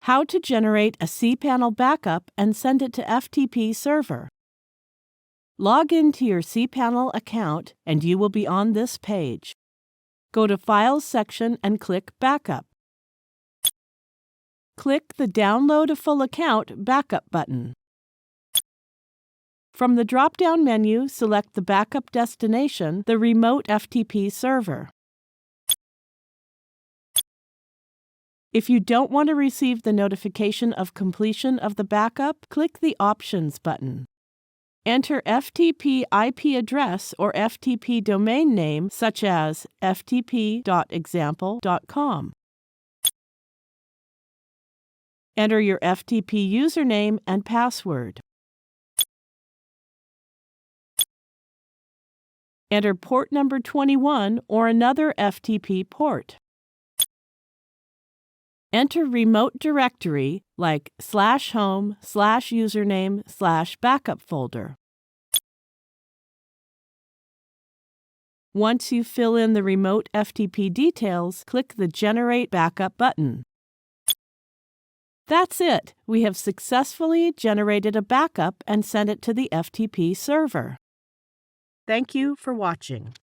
How to generate a cPanel backup and send it to FTP server. Log into your cPanel account and you will be on this page. Go to Files section and click Backup. Click the Download a Full Account Backup button. From the drop-down menu, select the backup destination, the remote FTP server. If you don't want to receive the notification of completion of the backup, click the Options button. Enter FTP IP address or FTP domain name such as ftp.example.com. Enter your FTP username and password. Enter port number 21 or another FTP port. Enter remote directory like /home/username/backup folder. Once you fill in the remote FTP details, click the Generate Backup button. That's it! We have successfully generated a backup and sent it to the FTP server. Thank you for watching.